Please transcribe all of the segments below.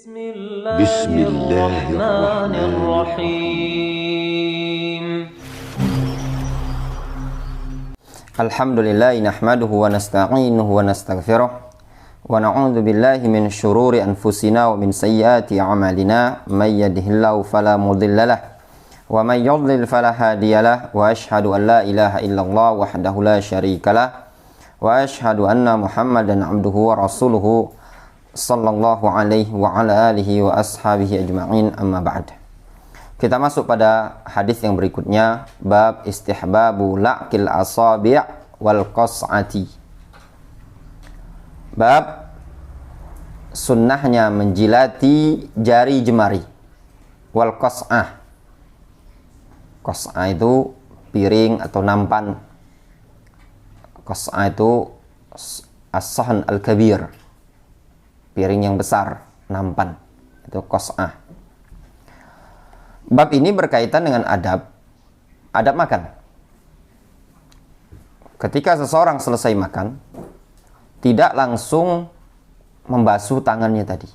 بسم الله الرحمن الرحيم الحمد لله نحمده ونستعينه ونستغفره ونعوذ بالله من شرور أنفسنا ومن سيئات أعمالنا من يهده الله فلا مضل له ومن يضلل فلا هادي له وأشهد أن لا إله إلا الله وحده لا شريك له وأشهد أن محمدا عبده ورسوله sallallahu alaihi wa ala alihi wa ashabihi ajma'in, amma ba'd. Kita masuk pada hadis yang berikutnya, bab istihbabu la'kil asabi' wal qas'ati. Bab sunnahnya menjilati jari jemari. Wal qas'ah. Qas'ah itu piring atau nampan. Qas'ah itu as-sahn al-kabir, piring yang besar, nampan, itu qas'ah. Bab ini berkaitan dengan adab makan. Ketika seseorang selesai makan, tidak langsung membasuh tangannya tadi.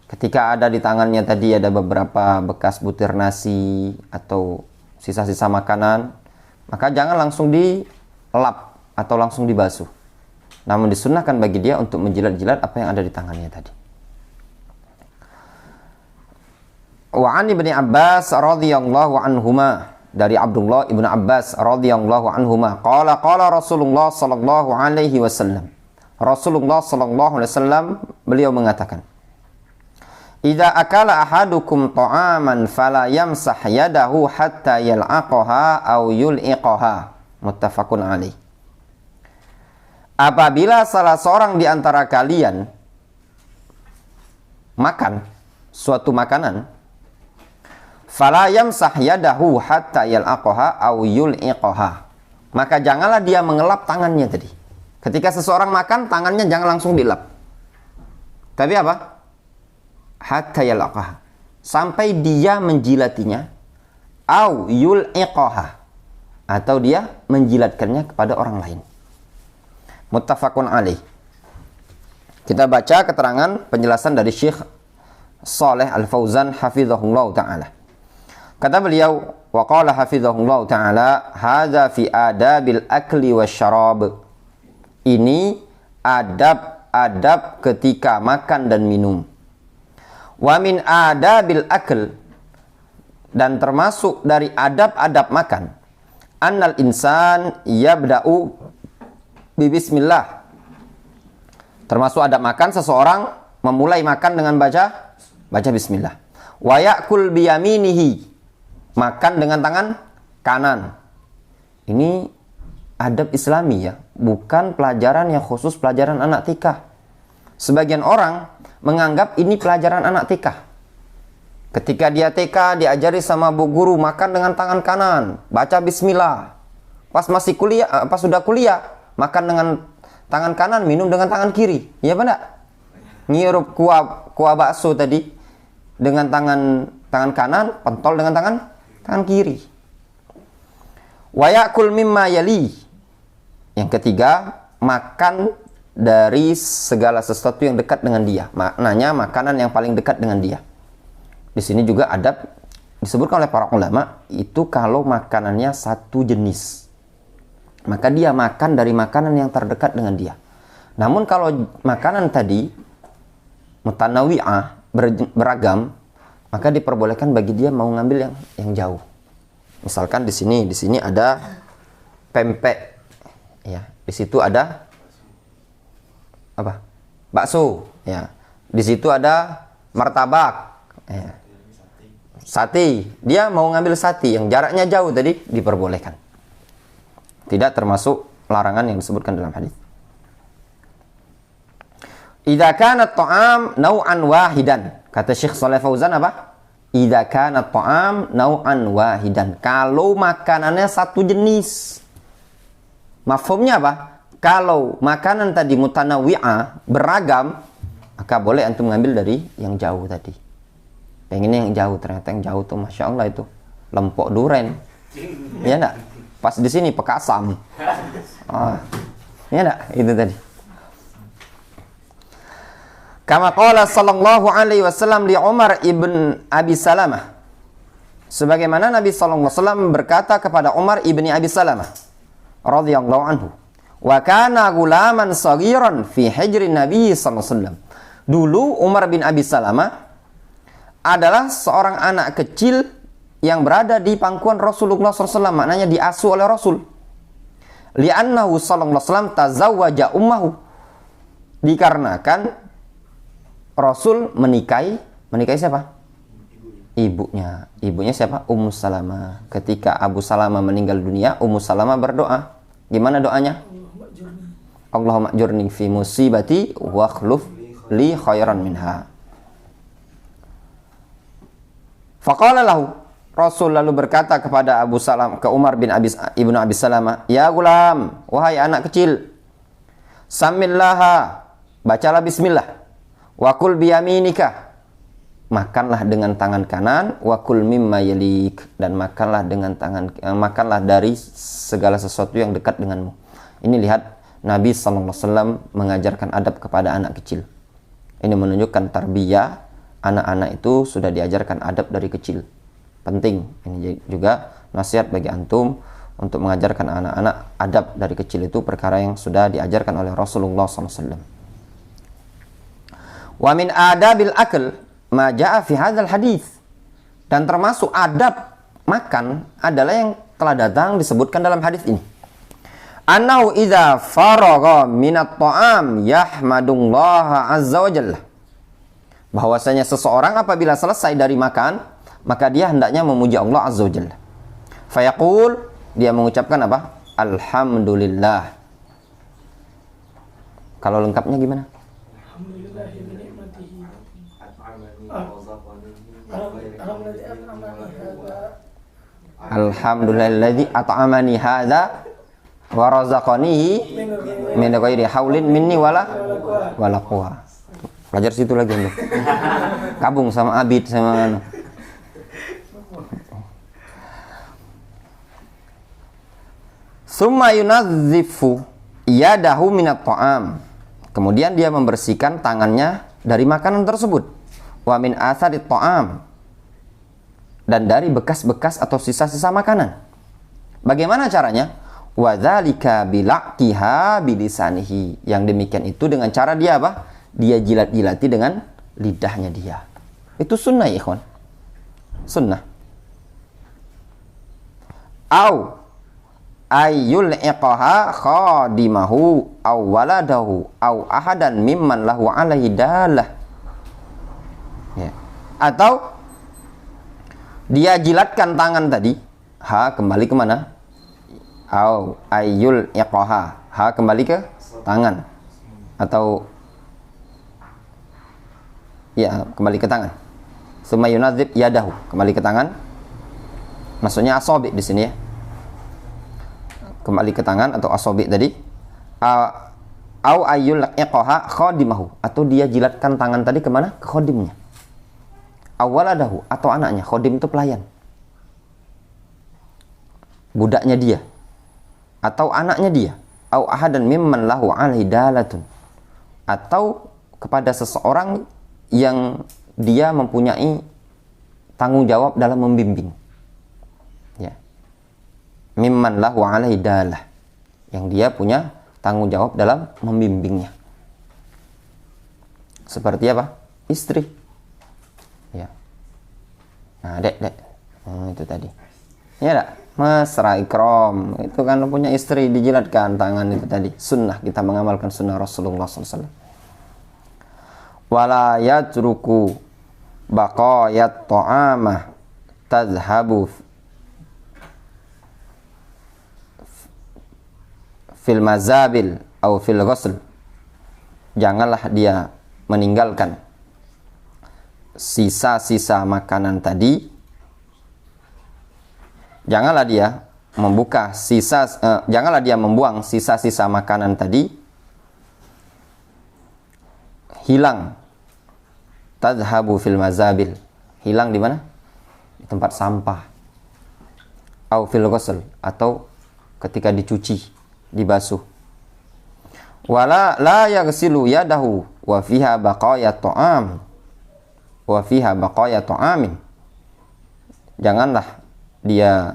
Ketika ada di tangannya tadi ada beberapa bekas butir nasi atau sisa-sisa makanan, maka jangan langsung dilap atau langsung dibasuh. Namun disunnahkan bagi dia untuk menjilat-jilat apa yang ada di tangannya tadi. Wa 'an Ibnu Abbas radhiyallahu anhuma, dari Abdullah Ibnu Abbas radhiyallahu anhuma, qala Rasulullah sallallahu alaihi wasallam. Rasulullah sallallahu alaihi wasallam beliau mengatakan, "Idza akala ahadukum ta'aman fala yamsah yadahu hatta yal'aqaha aw yul'iqaha." Muttafaqun alaih. Apabila salah seorang di antara kalian makan suatu makanan, fala yamsah yadahu hatta yal'aqaha aw yul'iqaha, maka janganlah dia mengelap tangannya tadi. Ketika seseorang makan, tangannya jangan langsung dilap. Tapi apa? Hatta yal'aqaha, sampai dia menjilatinya, aw yul'iqaha, atau dia menjilatkannya kepada orang lain. Muttafaqun alaih. Kita baca keterangan penjelasan dari Syekh Shalih Al-Fauzan hafizahullah ta'ala. Kata beliau, wa qala hafizahullah ta'ala, hadza fi adabil akli wasyarab. Ini adab-adab ketika makan dan minum. Wa min adabil akl, dan termasuk dari adab-adab makan, annal insan yabda'u bismillah. Termasuk adab makan, seseorang memulai makan dengan baca bismillah. Wa ya'kul biyaminihi, makan dengan tangan kanan. Ini adab Islami ya, bukan pelajaran yang khusus pelajaran anak TK. Sebagian orang menganggap ini pelajaran anak TK. Ketika dia TK diajari sama bu guru makan dengan tangan kanan, baca bismillah. Pas masih kuliah, pas sudah kuliah, makan dengan tangan kanan, minum dengan tangan kiri. Ya benar? Ngirup kuah bakso tadi dengan tangan kanan, pentol dengan tangan kiri. Wa ya'kul mimma yali. Yang ketiga, makan dari segala sesuatu yang dekat dengan dia. Maknanya makanan yang paling dekat dengan dia. Di sini juga adab disebutkan oleh para ulama, itu kalau makanannya satu jenis, maka dia makan dari makanan yang terdekat dengan dia. Namun kalau makanan tadi mutanawi'ah, beragam, maka diperbolehkan bagi dia mau ngambil yang jauh. Misalkan di sini ada pempek, ya. Di situ ada apa? Bakso, ya. Di situ ada martabak, ya. Sate. Dia mau ngambil sate yang jaraknya jauh tadi, diperbolehkan. Tidak termasuk larangan yang disebutkan dalam hadis. Idza kana at-ta'am naw'an wahidan. Kata Syekh Shalih Fauzan apa? Idza kana at-ta'am naw'an wahidan. Kalau makanannya satu jenis. Mafhumnya apa? Kalau makanan tadi mutanawwi'ah, beragam, maka boleh antum ngambil dari yang jauh tadi. Pengennya yang jauh, ternyata yang jauh tuh Masya Allah itu lempok duren. Ya enggak? Pas di sini pekasam. Ya enggak? Itu tadi. Kama qala sallallahu alaihi wasallam li Umar ibn Abi Salamah. Sebagaimana Nabi sallallahu alaihi wasallam berkata kepada Umar ibni Abi Salamah radhiyallahu anhu, wa kana gulaman saghiran fi hijri Nabi sallallahu alaihi wasallam. Dulu Umar bin Abi Salamah adalah seorang anak kecil yang berada di pangkuan Rasulullah SAW, maknanya diasuh oleh Rasul. Li'annahu sallallahu alaihi wasallam tazawwaja ummahu. Dikarenakan Rasul menikahi siapa? Ibunya. Ibunya siapa? Ummu Salamah. Ketika Abu Salamah meninggal dunia, Ummu Salamah berdoa. Gimana doanya? Allahumma ajurni fi musibati wa akhluf li khairan minha. Faqala lahu, Rasul lalu berkata kepada Abu Salam, ke Umar bin ibnu Abi Salamah, ya gulam, wahai anak kecil, samillaha, bacalah bismillah, wakul biyaminika, makanlah dengan tangan kanan, wakul mimma yalik, dan makanlah dari segala sesuatu yang dekat denganmu. Ini lihat, Nabi SAW mengajarkan adab kepada anak kecil. Ini menunjukkan tarbiyah, anak-anak itu sudah diajarkan adab dari kecil. Penting, ini juga nasihat bagi antum untuk mengajarkan anak-anak adab dari kecil, itu perkara yang sudah diajarkan oleh Rasulullah SAW. Wa min adabil akl ma jaa fi hadzal hadis. Dan termasuk adab makan adalah yang telah datang disebutkan dalam hadis ini. Annahu idza faragha minat ta'am yahmadullaha azza wajalla. Bahwasanya seseorang apabila selesai dari makan, maka dia hendaknya memuji Allah azza wajalla. Fayaqul, dia mengucapkan apa? Alhamdulillah. Kalau lengkapnya gimana? Alhamdulillahilladzi at'amani hadza wa razaqanihi min ghairi haulin minni wala quwwah. Belajar situ lagi untuk kabung sama Abid sama summa yunazzifu yadahu minat ta'am. Kemudian dia membersihkan tangannya dari makanan tersebut. Wa min atharit ta'am, dan dari bekas-bekas atau sisa-sisa makanan. Bagaimana caranya? Wa dzalika bilaqiha bilisanihi. Yang demikian itu dengan cara dia apa? Dia jilat-jilati dengan lidahnya dia. Itu sunnah ya ikhwan. Sunnah. Au ayyul iqaha khadimahu aw waladahu aw ahadan mimman lahu alaihi dalah. Ya. Atau dia jilatkan tangan tadi, ha kembali ke mana? Au ayyul iqaha, ha kembali ke tangan, atau ya kembali ke tangan. Summa yunadzib yadahu, kembali ke tangan. Maksudnya asabi di sini ya. Kembali ke tangan atau asabi tadi. Au ayyul iqaha khadimahu, atau dia jilatkan tangan tadi kemana? Ke khodimnya. Awaladahu, atau anaknya. Khodim itu pelayan, budaknya dia atau anaknya dia. Au ahadan mimman lahu alaihi dalatun, atau kepada seseorang yang dia mempunyai tanggung jawab dalam membimbing. Ya. Mimman lahu alaihi dalah, yang dia punya tanggung jawab dalam membimbingnya. Seperti apa? Istri. Ya. Nah, dek. Itu tadi. Ya, dak? Mesra ikram. Itu kan punya istri, dijilatkan tangan itu tadi. Sunnah, kita mengamalkan sunnah Rasulullah SAW. Wala yatruku baqayat ta'amah tadhhabu fil mazabil atau fil ghusl. Janganlah dia meninggalkan sisa-sisa makanan tadi. Janganlah dia membuang sisa-sisa makanan tadi. Hilang. Tadhhabu fil mazabil. Hilang di mana? Di tempat sampah. Au fil ghusl, atau ketika dicuci, dibasuh. Wala la yaghsilu yadahu wa fiha baqaya ta'am. Wa fiha baqaya ta'amin. Janganlah dia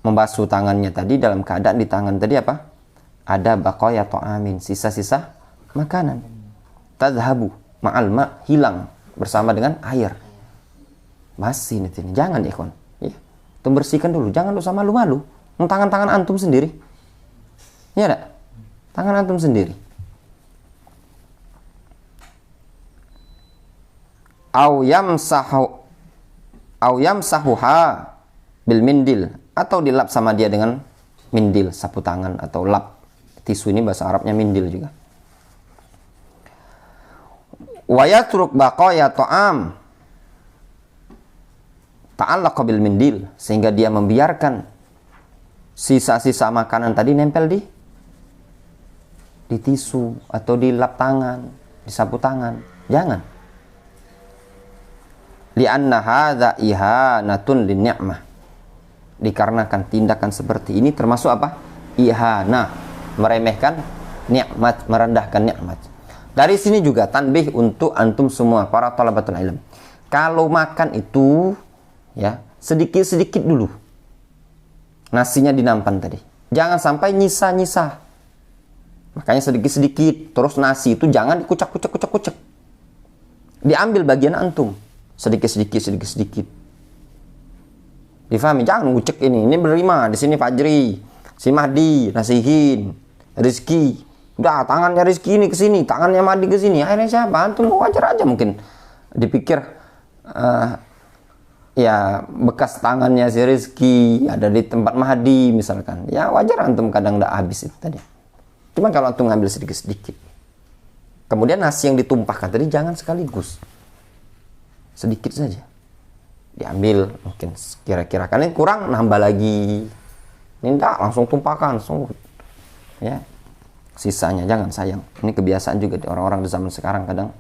membasuh tangannya tadi dalam keadaan di tangan tadi apa? Ada baqaya ta'amin, sisa-sisa makanan. Tadhhabu ma'al ma, hilang bersama dengan air. Basi ini. Jangan ya kawan. Ya. Itu bersihkan dulu, jangan usah malu-malu. Tangan-tangan antum sendiri. Ya enggak? Tangan antum sendiri. Au yamsahuha bil mindil, atau dilap sama dia dengan mindil, sapu tangan atau lap. Tisu ini bahasa Arabnya mindil juga. Wa yatruk baqaya ta'am ta'allaqa bil mindil, sehingga dia membiarkan sisa-sisa makanan tadi nempel di tisu atau di lap tangan, di sapu tangan. Jangan. Li'anna hadza ihanatun lin-ni'mah. Dikarenakan tindakan seperti ini termasuk apa? Ihana, meremehkan nikmat, merendahkan nikmat. Dari sini juga tanbih untuk antum semua para thalabatul ilm. Kalau makan itu ya, sedikit-sedikit dulu. Nasinya di nampan tadi. Jangan sampai nyisa-nyisa. Makanya sedikit-sedikit, terus nasi itu jangan dikucak-kucak. Diambil bagian antum. Sedikit-sedikit. Difahami? Jangan ngucek ini berlima, di sini Fajri, si Mahdi, Nasihin, Rizki. Udah, tangannya Rizki ini ke sini, tangannya Mahdi ke sini. Akhirnya siapa? Antum wajar aja mungkin dipikir ya bekas tangannya si Rizki ada di tempat Mahdi misalkan. Ya wajar antum kadang enggak habis itu tadi. Cuma kalau antum ngambil sedikit-sedikit. Kemudian nasi yang ditumpahkan tadi jangan sekaligus. Sedikit saja. Diambil mungkin kira-kira kan ini kurang, nambah lagi. Ini enggak, langsung tumpahkan, langsung. Ya. Sisanya jangan, sayang. Ini kebiasaan juga di orang-orang di zaman sekarang, kadang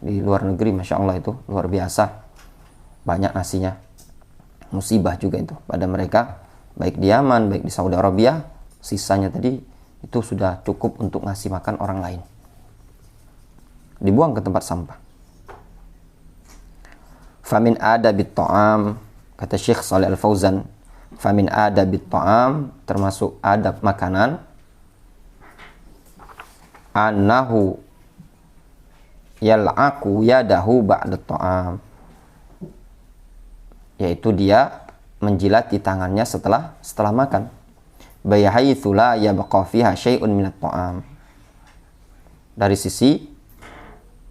di luar negeri, Masya Allah itu luar biasa. Banyak nasinya. Musibah juga itu pada mereka, baik di Yaman, baik di Saudi Arabia, sisanya tadi itu sudah cukup untuk ngasih makan orang lain. Dibuang ke tempat sampah. Famin adabit ta'am, kata Syekh Shalih Al-Fauzan, famin adabit ta'am, termasuk adab makanan, annahu yal'aku yadahu ba'da ta'am, yaitu dia menjilati tangannya setelah makan. Bayahaitsu la yabqa fiha syai'un minat ta'am, dari sisi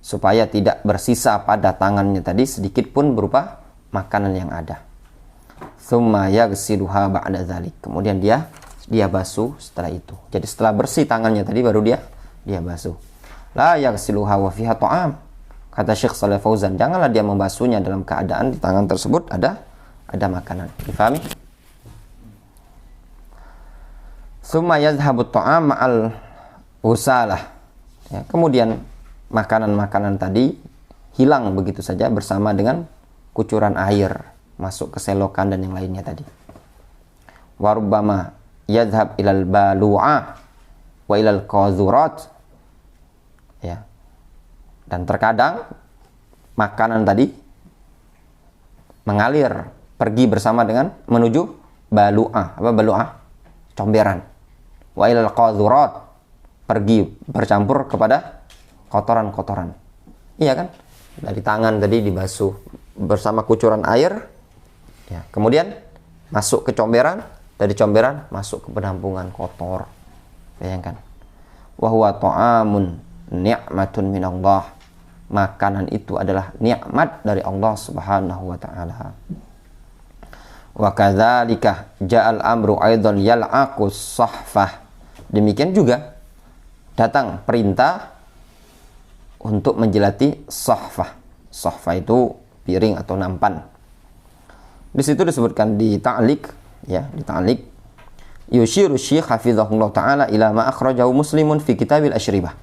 supaya tidak bersisa pada tangannya tadi sedikit pun berupa makanan yang ada. Tsumma yaghsiluha ba'da dzalik, kemudian dia basuh setelah itu. Jadi setelah bersih tangannya tadi baru dia basuh. La yaghsiluha wa fiha ta'am, kata Syekh Shalih Fauzan, janganlah dia membasuhnya dalam keadaan di tangan tersebut ada makanan. Difahami? Tsumma yadhhabu ta'am ma'al usalah, ya, kemudian makanan-makanan tadi hilang begitu saja bersama dengan kucuran air masuk ke selokan dan yang lainnya tadi. Warubbama yadhhab ilal balu'a wa ilal qazurat, ya. Dan terkadang makanan tadi mengalir pergi bersama dengan menuju balu'a. Apa balu'a? Comberan. Wa ilal qazurat, pergi bercampur kepada kotoran-kotoran. Iya kan? Dari tangan tadi dibasuh bersama kucuran air, ya. Kemudian masuk ke comberan, dari comberan masuk ke penampungan kotor. Bayangkan. Wa huwa ta'amun ni'matun minallah. Makanan itu adalah nikmat dari Allah Subhanahu wa taala. Wa kadzalika ja'al amru aidan yal'aqus sahfah. Demikian juga datang perintah untuk menjilati sahfah. Sahfah itu piring atau nampan. Di situ disebutkan di ta'liq, ya, di ta'liq, yushiru Syekh hafizahullah taala ila ma akhrajahu Muslimun fi kitabil asyribah.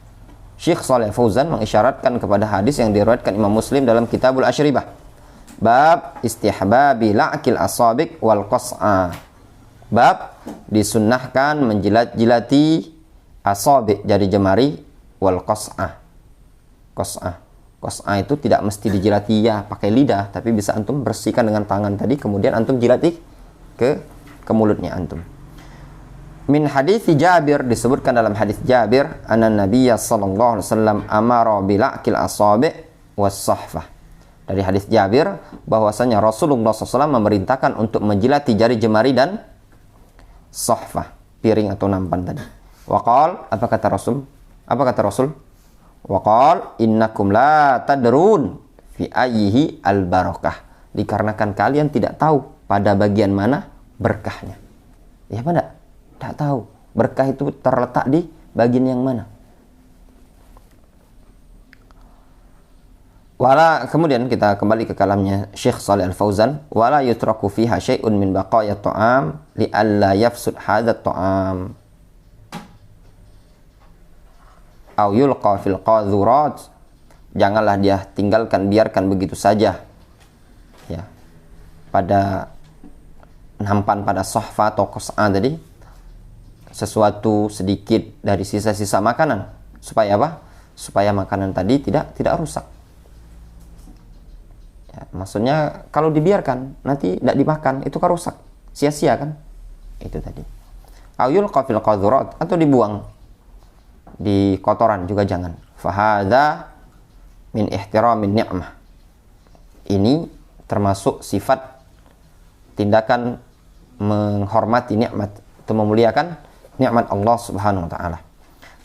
Syekh Shalih Fauzan mengisyaratkan kepada hadis yang diriwayatkan Imam Muslim dalam Kitabul Asyribah. Bab istihbabi la'kil asabiq wal qas'a. Bab disunnahkan menjilat-jilati asabi jari jemari, wal qas'ah. Qas'ah itu tidak mesti dijilati ya pakai lidah, tapi bisa antum bersihkan dengan tangan tadi, kemudian antum jilati ke mulutnya antum. Min hadits Jabir, disebutkan dalam hadits Jabir, anna Nabiyya sallallahu alaihi wasallam amara bila'kil asabi' was sahfah. Dari hadits Jabir bahwasanya Rasulullah SAW memerintahkan untuk menjilati jari jemari dan sahfah, piring atau nampan tadi. Waqal, apa kata Rasul? Waqal innakum la tadrun fi ayyihi al barakah. Dikarenakan kalian tidak tahu pada bagian mana berkahnya. Ya apa enggak? Tidak tahu. Berkah itu terletak di bagian yang mana. Kemudian kita kembali ke kalamnya Syekh Shalih Al-Fauzan, wala yutraku fiha syai'un min baqaya ta'am li alla yafsud hadha ta'am au yulqa fil qadhurat. Janganlah dia tinggalkan, biarkan begitu saja ya pada nampan, pada sahfa atau qas'ah tadi, sesuatu sedikit dari sisa-sisa makanan, supaya apa? Supaya makanan tadi tidak rusak. Ya, maksudnya kalau dibiarkan nanti tidak dimakan, itu kan rusak, sia-sia kan? Itu tadi. Ayul qafil qadhurat, atau dibuang di kotoran juga jangan. Fahadha min ihtiramin ni'mah. Ini termasuk sifat tindakan menghormati nikmat, atau memuliakan nikmat Allah Subhanahu wa taala.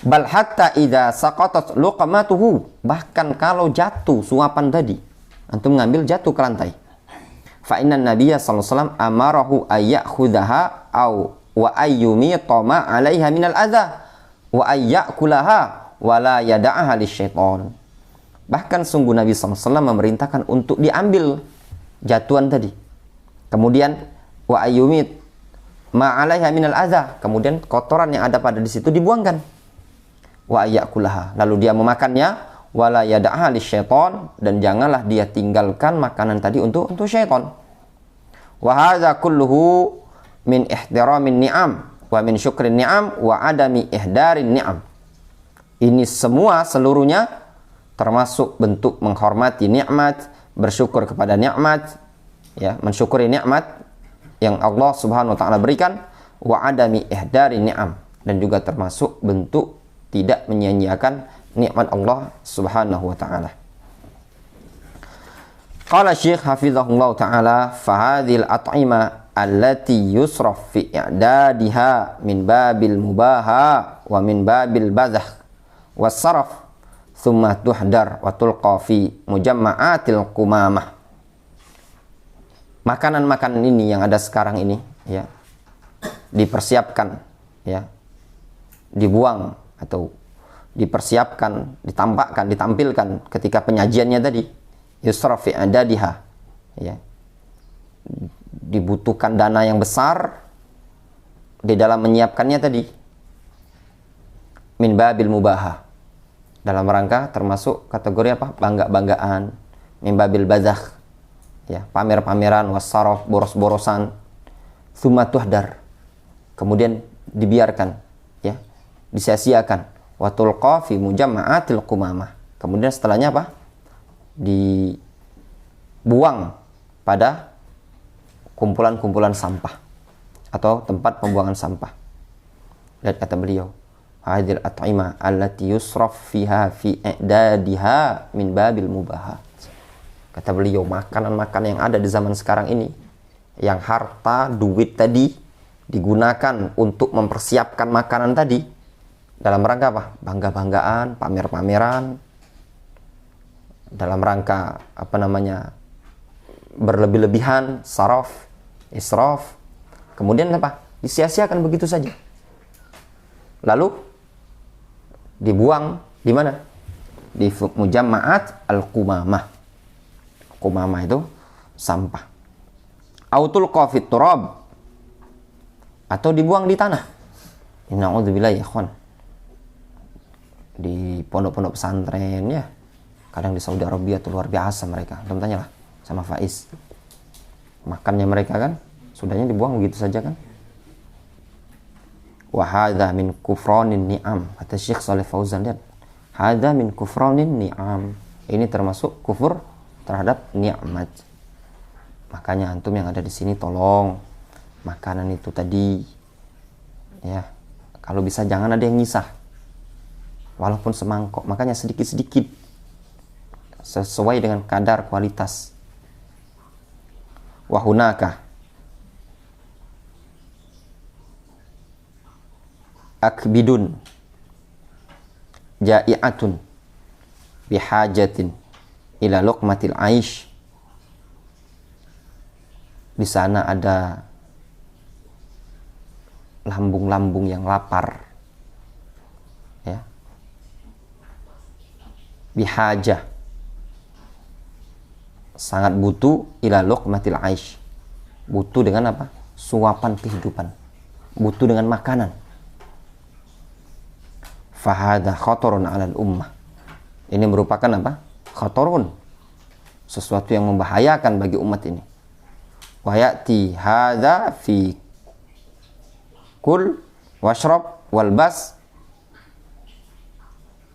Bal hatta idza saqatat luqmatuhu, bahkan kalau jatuh suapan tadi, antum ngambil jatuh ke lantai. Fa inna Nabiyya sallallahu alaihi wasallam amarahu ayyakhudhaha aw wa ayyumi tama 'alaiha minal adza wa ayyakulaha wa la yada'aha lisyaitan. Bahkan sungguh Nabi sallallahu alaihi wasallam memerintahkan untuk diambil jatuhan tadi. Kemudian wa ayyumi ma 'alaiha minal adza, kemudian kotoran yang ada pada di situ dibuangkan. Wa ayyakulaha, lalu dia memakannya. Wala yada'aha lisyaitan, dan janganlah dia tinggalkan makanan tadi untuk syaitan. Wa hadza kulluhu min ihtiramin ni'am wa min syukrin ni'am wa adami ihdarin ni'am. Ini semua seluruhnya termasuk bentuk menghormati nikmat, bersyukur kepada nikmat, ya, mensyukuri nikmat yang Allah Subhanahu wa taala berikan, wa adami ihdarin ni'am, dan juga termasuk bentuk tidak menyia-nyiakan nikmat Allah Subhanahu wa taala. Qala Syekh hafizahullah taala, fa hadhil at'ima allati yusraf fi i'dadiha min babil mubaha wa min babil bazakh was saraf thumma tuhdar wa tulqa fi mujamma'atil qumamah. Makanan-makanan ini yang ada sekarang ini, ya, dipersiapkan, ya, dibuang atau dipersiapkan, ditampakkan, ditampilkan ketika penyajiannya tadi, yusraf fi i'dadiha, ya, dibutuhkan dana yang besar di dalam menyiapkannya tadi, min babil mubaha, dalam rangka termasuk kategori apa? Bangga-banggaan, min babil bazakh, ya, pamer-pameran, wasaraf, boros-borosan, thumma tuhdar, kemudian dibiarkan, ya, disia-siakan, wa tulqa fi mujamma'atil qumamah, kemudian setelahnya apa? Dibuang pada kumpulan-kumpulan sampah atau tempat pembuangan sampah. Lihat kata beliau, hadhil at'imah allati yusraf fiha fi i'dadiha min babil mubahat. Kata beliau, makanan-makanan yang ada di zaman sekarang ini, yang harta, duit tadi digunakan untuk mempersiapkan makanan tadi dalam rangka apa? Bangga-banggaan, pamer-pameran, dalam rangka apa namanya? Berlebih-lebihan, saraf, israf, kemudian apa? Disia-siakan begitu saja. Lalu dibuang di mana? Di mujamma'at al-qumamah. Qumamah itu sampah. Autul qafit turab, atau dibuang di tanah. Inna'udzubillahi ya ikhwan. Di pondok-pondok pesantren, ya, kadang di Saudi Arabia itu luar biasa mereka. Antum tanyalah sama Faiz, makannya mereka kan sudahnya dibuang begitu saja kan. Wa hadza min kufranin ni'am. Kata Syekh Shalih Fauzan, lihat. Hadza min kufranin ni'am. Ini termasuk kufur terhadap nikmat. Makanya antum yang ada di sini tolong makanan itu tadi ya, kalau bisa jangan ada yang nyisah. Walaupun semangkok, makanya sedikit-sedikit sesuai dengan kadar kualitas. Wa hunaka akbidun ja'iatun bihajatin ila luqmatil aish. Di sana ada lambung-lambung yang lapar ya, bihajah, sangat butuh ila luqmatil aish, butuh dengan apa? Suapan kehidupan, butuh dengan makanan. Fahada khatarun 'alal ummah. Ini merupakan apa? Khatarun, sesuatu yang membahayakan bagi umat ini. Wa ya'ti hadza fi kul washrab wal bas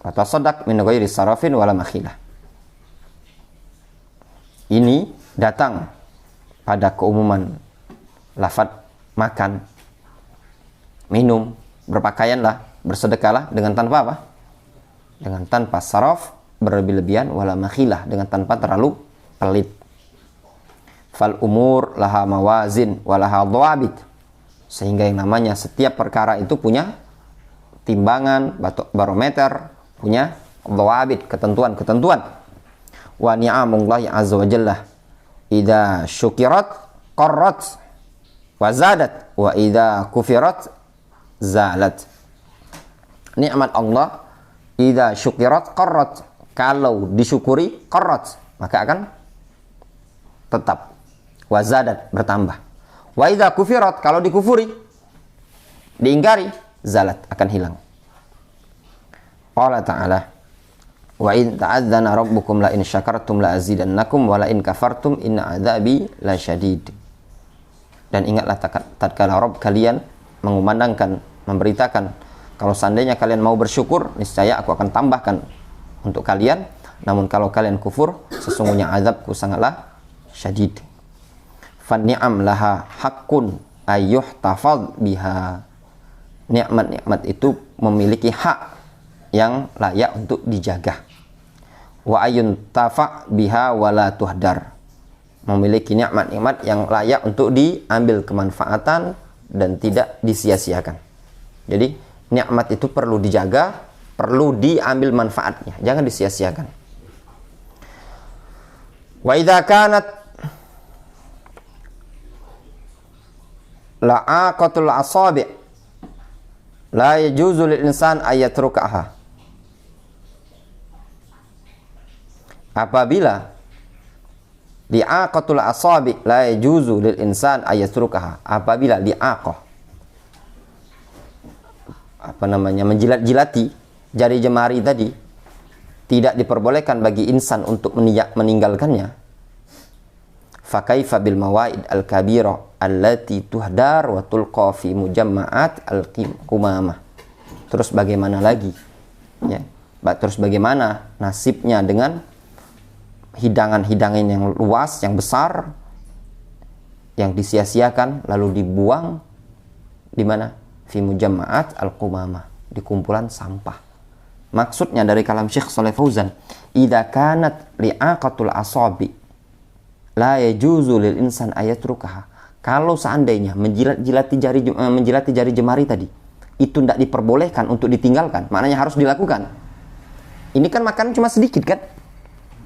wa tasaddaq min ghairi sarafin wala makhilah. Ini datang pada keumuman lafaz makan, minum, berpakaianlah, bersedekahlah dengan tanpa apa? Dengan tanpa saraf, berlebih-lebihan, wala makhilah, dengan tanpa terlalu pelit. Fal umur laha mawazin walaha dhawabit. Sehingga yang namanya setiap perkara itu punya timbangan, barometer, punya dhawabit, ketentuan-ketentuan. Wa ni'amullahi azza wa jalla idza syukirat qarrat wa zadat wa idza kufirat zalat. Nikmat Allah idza syukirat qarrat, kalau disyukuri qarrat, maka akan tetap, wa zadat, bertambah. Wa idza kufirat, kalau dikufuri, diingkari, zalat, akan hilang. Qala ta'ala wa in ta'adzana rabbukum la in syakartum la azidannakum wa la in kafartum inna adzabi lasyadid. Dan ingatlah tatkala Rabb kalian mengumandangkan, memberitakan, kalau seandainya kalian mau bersyukur, niscaya aku akan tambahkan untuk kalian. Namun kalau kalian kufur, sesungguhnya azabku sangatlah syadid. Fan ni'am laha haqqun ayyuhtafadz biha. Nikmat-nikmat itu memiliki hak yang layak untuk dijaga. Wa ayyun tafa' biha wala tuhdar. Memiliki nikmat-nikmat yang layak untuk diambil kemanfaatan dan tidak disia-siakan. Jadi nikmat itu perlu dijaga, perlu diambil manfaatnya, jangan disia-siakan. Wa idza kanat la'aqatul asabi' la yajuzu lil insan ayatrukaha. Apabila li'aqatul asabi' la yajuzu lil insan ayatrukaha, apabila li'aqah, menjilat-jilati jari jemari tadi, tidak diperbolehkan bagi insan untuk meninggalkannya. Fa kaifa bil mawaid al kabira allati tuhdar wa tulqa fi mujamma'at al qumamah. Terus bagaimana lagi ya? Terus bagaimana nasibnya dengan hidangan-hidangan yang luas, yang besar, yang disia-siakan lalu dibuang di mana? Fi mujamma'at al-qumamah, di kumpulan sampah. Maksudnya dari kalam Syekh Shalih Fauzan, idza kanat li'aqatul asabi la yajuzu lil insan ayatrukaha. Kalau seandainya menjilati jari jemari tadi itu tidak diperbolehkan untuk ditinggalkan, maknanya harus dilakukan. Ini kan makanan cuma sedikit kan?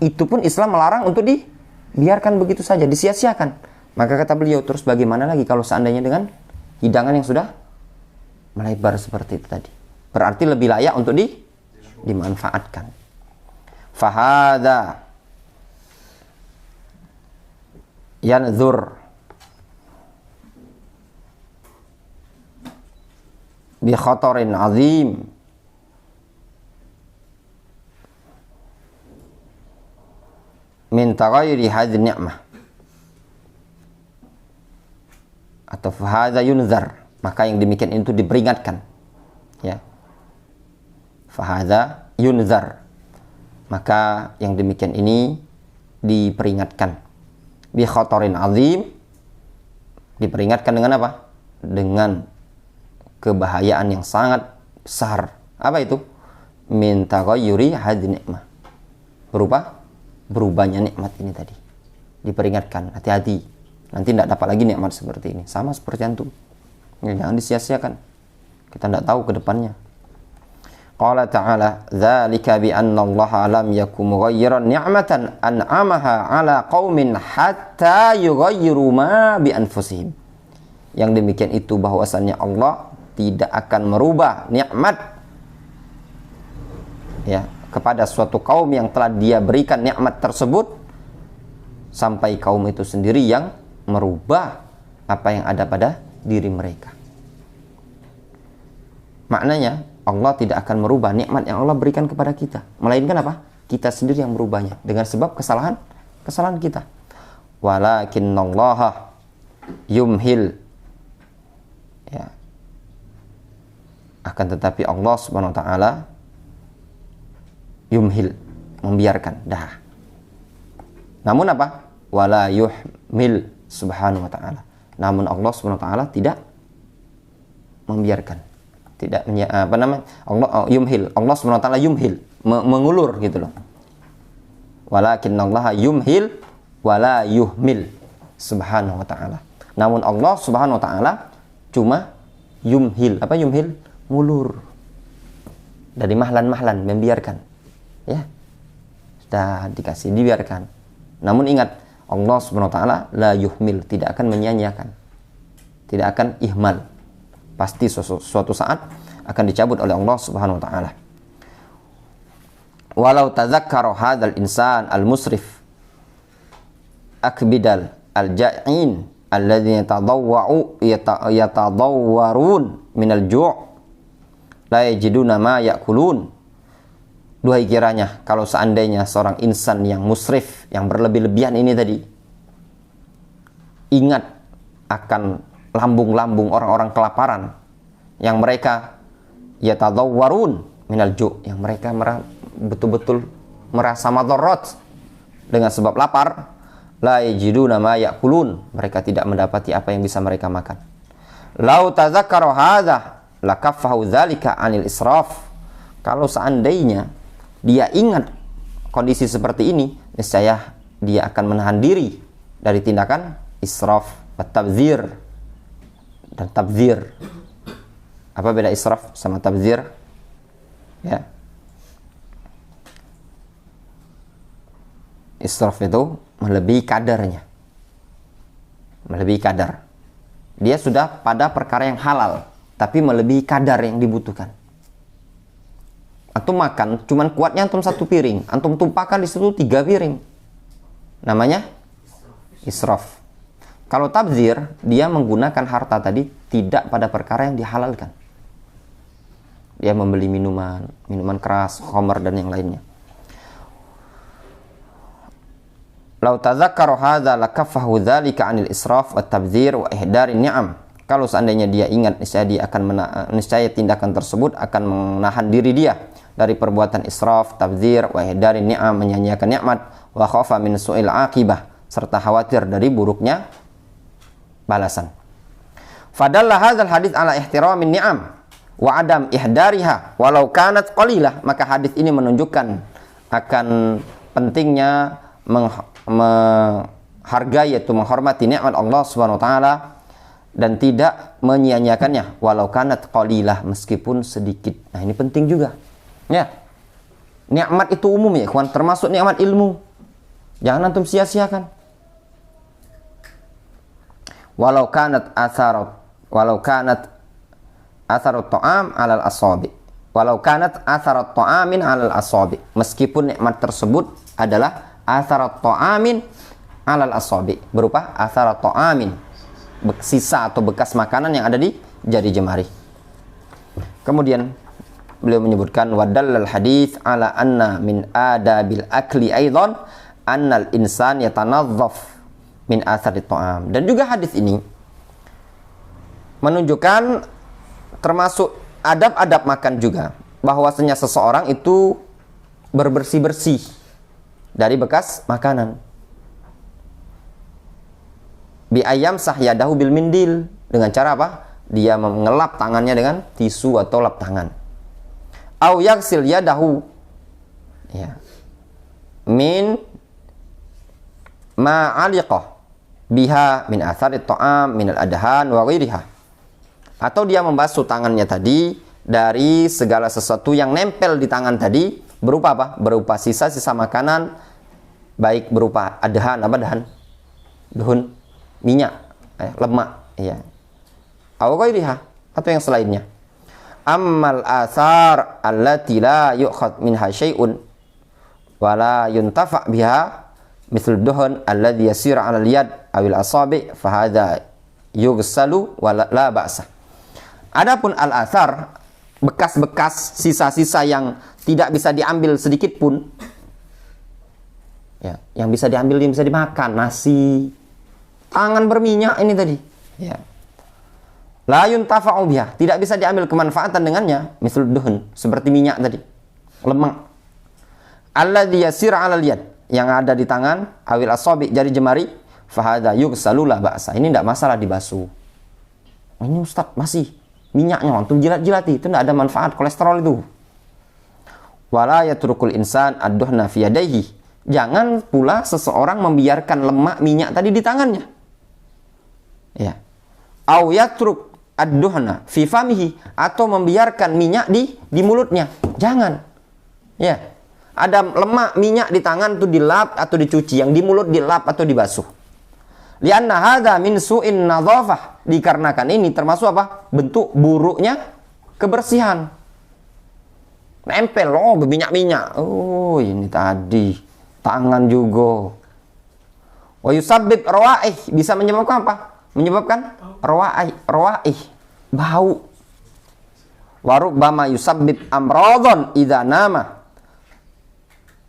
Itu pun Islam melarang untuk dibiarkan begitu saja, disia-siakan. Maka kata beliau, terus bagaimana lagi kalau seandainya dengan hidangan yang sudah melebar seperti itu tadi? Berarti lebih layak untuk dimanfaatkan. Fahada yanzur bi khatarin azim min taghayyuri hadhihi ni'mah, atau fahada yunzar maka yang demikian itu diperingatkan. Ya. Fahadha yunzar, maka yang demikian ini diperingatkan. Bi khatarin azim, diperingatkan dengan apa? Dengan kebahayaan yang sangat besar. Apa itu? Min taghayyuri hadhihi ni'mah, berubahnya nikmat ini tadi. Diperingatkan, hati-hati, nanti tidak dapat lagi nikmat seperti ini. Sama seperti antum, ya, jangan disia-siakan, kita tidak tahu ke depannya. Qala ta'ala, dzalika bi anna Allah lam yakum mughayyiran ni'matan an'amaha 'ala qaumin hatta yughayyiru ma bi anfusihim. Yang demikian itu bahwasannya Allah tidak akan merubah nikmat, ya, kepada suatu kaum yang telah Dia berikan nikmat tersebut sampai kaum itu sendiri yang merubah apa yang ada pada diri mereka. Maknanya Allah tidak akan merubah nikmat yang Allah berikan kepada kita, melainkan apa? Kita sendiri yang merubahnya dengan sebab kesalahan kita. Walakinnallaha yumhil, ya, akan tetapi Allah Subhanahu wa taala yumhil, membiarkan, dah. Namun apa? Wala yuhmil subhanahu wa ta'ala. Namun Allah Subhanahu wa taala tidak membiarkan. Tidak Allah yumhil. Allah Subhanahu wa taala yumhil, mengulur gitu loh. Walakinnallaha yumhil wala yuhmil subhanahu wa ta'ala. Namun Allah Subhanahu wa taala cuma yumhil. Apa yumhil? Ngulur. Dari mahlan, membiarkan. Ya, sudah dikasih, dibiarkan. Namun ingat, Allah Subhanahu wa taala la yuhmil, tidak akan menyia-nyiakan, tidak akan ihmal. Pasti suatu saat akan dicabut oleh Allah Subhanahu wa taala. Walau tadzakkara hadzal insan al-musrif akbidal al-ja'in alladzina yatadawwarun minal ju' la yajiduna ma ya'kulun. Duhai kiranya kalau seandainya seorang insan yang musrif, yang berlebih-lebihan ini tadi, ingat akan lambung-lambung orang-orang kelaparan yang mereka yatadawwarun minal ju', yang mereka betul-betul merasa madarat dengan sebab lapar, la yajiduna ma ya'kulun, mereka tidak mendapati apa yang bisa mereka makan. Lau tadzakkara hadza lakaffahu dzalika 'anil israf. Kalau seandainya dia ingat kondisi seperti ini, niscaya dia akan menahan diri dari tindakan israf, tabdzir dan tabdzir. Apa beda israf sama tabdzir? Ya. Israf itu melebihi kadarnya. Melebihi kadar. Dia sudah pada perkara yang halal, tapi melebihi kadar yang dibutuhkan. Antum makan, cuman kuatnya antum 1 piring, antum tumpahkan di situ 3 piring. Namanya israf. Kalau tabdzir, dia menggunakan harta tadi tidak pada perkara yang dihalalkan. Dia membeli minuman keras, khamar dan yang lainnya. Lau tadzakkara hadza lakaffahu dzalika 'anil israf wat tabdzir wa ihdarin ni'am. Kalau seandainya dia ingat, niscaya tindakan tersebut akan menahan diri dia dari perbuatan israf, tabdzir, wa ihdarin ni'am, menyanyiakan nikmat, wa khafa min su'il aqibah, serta khawatir dari buruknya balasan. Fadalla hadzal hadits ala ihtiramin ni'am wa adam ihdariha walau kanat qalilah. Maka hadis ini menunjukkan akan pentingnya menghargai, yaitu menghormati nikmat Allah Subhanahu wa taala dan tidak menyia-nyiakannya walau kanat qalilah, meskipun sedikit. Nah, ini penting juga. Ya. Nikmat itu umum ya, kawan, termasuk nikmat ilmu. Jangan antum sia-siakan. Walau kanat atharat ta'am 'alal asabi. Walau kanat atharat ta'amin 'alal asabi. Meskipun nikmat tersebut adalah atharat ta'amin 'alal asabi, berupa atharat ta'amin, sisa atau bekas makanan yang ada di jari jemari. Kemudian beliau menyebutkan wadallal hadits ala anna min adabil akli aidan annal insan yatanadhaf min atharit ta'am. Dan juga hadis ini menunjukkan termasuk adab-adab makan juga, bahwasanya seseorang itu berbersih-bersih dari bekas makanan. Bi ayam sahyadahu bil mindil, dengan cara apa? Dia mengelap tangannya dengan tisu atau lap tangan. Au yaksil yadahu, ya, min ma'aliqah biha min athari ta'am min al-adhan wa ghairiha. Atau dia membasuh tangannya tadi dari segala sesuatu yang nempel di tangan tadi, berupa apa? Berupa sisa-sisa makanan, baik berupa adhan, apa dahan? Duhun, minyak, lemak, ya. Atau ghairiha, atau yang selainnya. Ammal athar allati la yu'khad minha syai'un wa la yuntafa' biha misal duhun alladhi yasir 'ala al-yad awil asabi fa hadha yughsalu wa la ba'sa. Adapun al-athar, bekas-bekas sisa-sisa yang tidak bisa diambil sedikit pun, ya, yang bisa diambil, yang bisa dimakan, nasi, tangan berminyak ini tadi, ya, la yuntafa'u biha, tidak bisa diambil kemanfaatan dengannya, misal duhun, seperti minyak tadi, lemak, alladhi yasir 'alal yad, yang ada di tangan, awil asabi, jari jemari, fa hadha yughsalu la ba'sa, ini tidak masalah dibasuh. Ini Ustaz masih minyaknya untuk jilat-jilati, itu tidak ada manfaat, kolesterol itu. Wala yatrukul insan ad-duhna fi yadayhi, jangan pula seseorang membiarkan lemak minyak tadi di tangannya, ya. Au yatruk ad-duhna fi famihi, atau membiarkan minyak di mulutnya, jangan, ya. Ada lemak minyak di tangan itu dilap atau dicuci, yang di mulut dilap atau dibasuh. Lianna hadza min su'in nadhafah, dikarenakan ini termasuk apa? Bentuk buruknya kebersihan. Nempel, oh berminyak-minyak. Oh, ini tadi tangan juga. Wa yusabbib rawaih, bisa menyebabkan apa? Menyebabkan rawaih, bau. Wa rubbama yusabbib amradhan idza nama.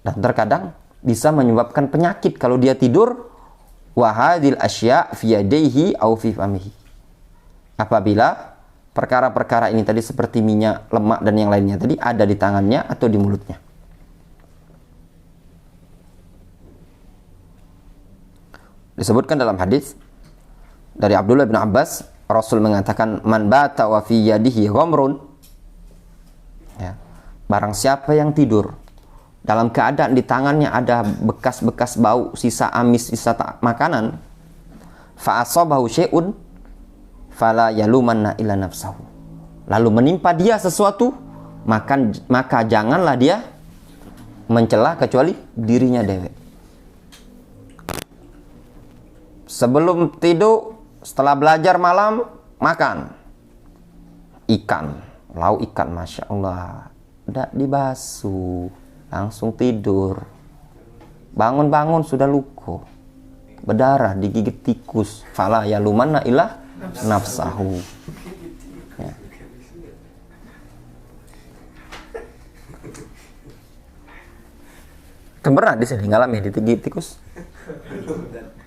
Dan terkadang bisa menyebabkan penyakit kalau dia tidur. Wa hadhil asya' fi yadayhi aw fi famihi, apabila perkara-perkara ini tadi seperti minyak, lemak dan yang lainnya tadi ada di tangannya atau di mulutnya. Disebutkan dalam hadis dari Abdullah bin Abbas, Rasul mengatakan, man bata wa fi yadihi ghamrun, ya, barang siapa yang tidur dalam keadaan di tangannya ada bekas-bekas bau, sisa amis, sisa makanan, fa asabahu syai'un fala yalumanna illa nafsahu, lalu menimpa dia sesuatu, maka janganlah dia mencela kecuali dirinya dewek. Sebelum tidur, setelah belajar malam, makan ikan, lauk ikan, masya Allah, tidak dibasuh, langsung tidur. Bangun-bangun sudah luko, berdarah, digigit tikus, fala yalumanna illa nafsahu, ya. Pernah di sini ngalamin digigit tikus?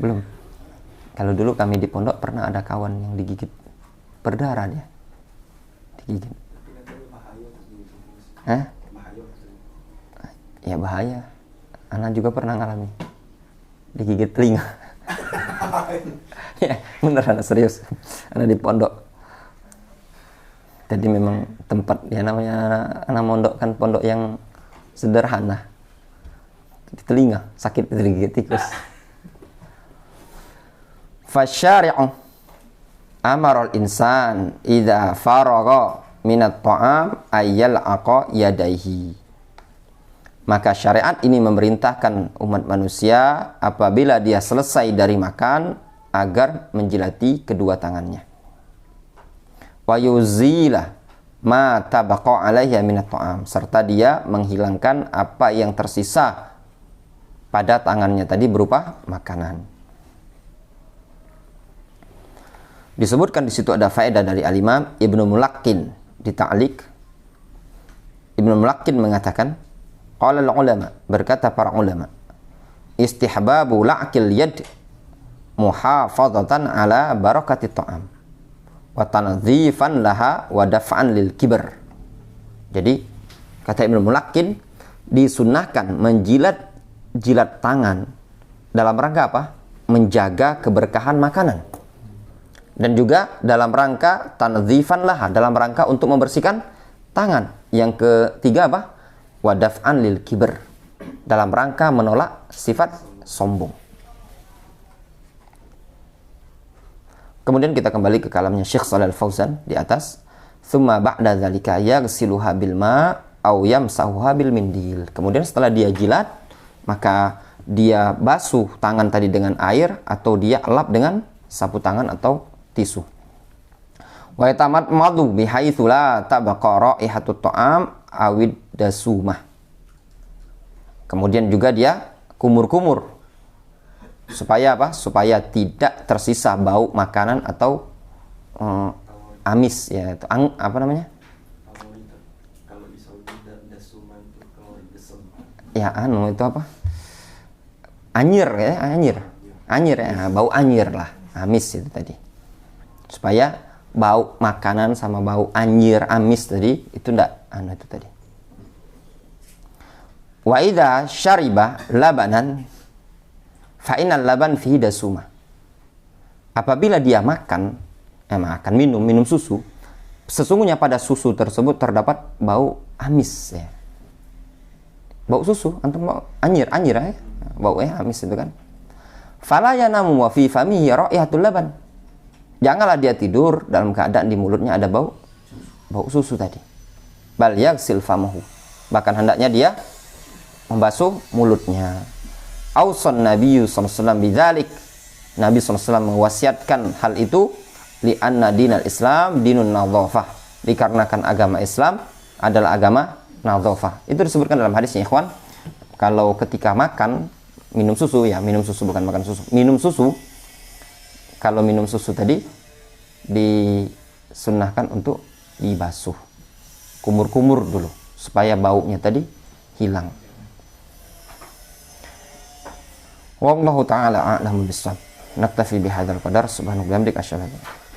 Belum. Kalau dulu kami di pondok pernah ada kawan yang digigit, berdarah dia, digigit. Ya bahaya. Anak juga pernah ngalami digigit telinga. Ya beneran, serius. Anak di pondok. Jadi memang tempat, ya namanya anak mondok kan, pondok yang sederhana. Di telinga sakit digigit tikus. Fasyari'u amarul insan idza faragha minat ta'am ayyal'aqa yadaihi. Maka syariat ini memerintahkan umat manusia apabila dia selesai dari makan agar menjilati kedua tangannya. Wa yuzila ma tabaqa alaihi minat ta'am, serta dia menghilangkan apa yang tersisa pada tangannya tadi berupa makanan. Disebutkan di situ ada faedah dari al-Imam Ibnu Mulaqqin di Ta'liq. Ibnu Mulaqqin mengatakan, qala al-ulama, berkata para ulama, istihbabu la'kil yad muhafazatan ala barakati ta'am wa tanzifan laha wa daf'an lil kibar. Jadi kata Ibnu Mulakin, disunnahkan menjilat tangan dalam rangka apa? Menjaga keberkahan makanan. Dan juga dalam rangka tanzifan laha, dalam rangka untuk membersihkan tangan. Yang ketiga apa? Wa daf'an lil kibar, dalam rangka menolak sifat sombong. Kemudian kita kembali ke kalamnya Syekh Shalih Al-Fauzan di atas. Tsumma ba'da dzalika yaghsiluha bil ma' aw yamsahuha bil mindil. Kemudian setelah dia jilat, maka dia basuh tangan tadi dengan air atau dia elap dengan sapu tangan atau tisu. Wa yatamadmadu bihaitsu la tabqa raihatut ta'am awid dasumah. Kemudian juga dia kumur-kumur supaya apa? Supaya tidak tersisa bau makanan atau amis ya, itu apa namanya? Kalau di Saudi dasuman itu kalau desem. Ya itu apa? Anyir ya, anyir ya, bau anyir lah, amis itu tadi. Supaya bau makanan sama bau anyir amis tadi itu ndak itu tadi. Wa idza syariba labanan fa innal laban fihi dasuma. Apabila dia makan minum susu, sesungguhnya pada susu tersebut terdapat bau amis ya. Bau susu, antum bau anyir ya. Bau amis itu kan. Fala yanamu wa fi famihi ra'ihatul laban. Janganlah dia tidur dalam keadaan di mulutnya ada bau susu tadi. Bal yaghsil famahu. Bahkan hendaknya dia membasuh mulutnya. Ausan Nabi sallallahu alaihi wasallam bidzalik. Nabi sallallahu alaihi wasallam mewasiatkan hal itu li anna dinal Islam dinun nadhafah. Dikarenakan agama Islam adalah agama nadhafah. Itu disebutkan dalam hadisnya, ikhwan. Kalau ketika minum susu bukan makan susu. Minum susu, kalau minum susu tadi disunnahkan untuk dibasuh. Kumur-kumur dulu supaya baunya tadi hilang. Wallahu ta'ala a'lamu bissawab. Naktafi bihadzal qadar. Subhanallahi wa bihamdihi asyhadu an la ilaha illa anta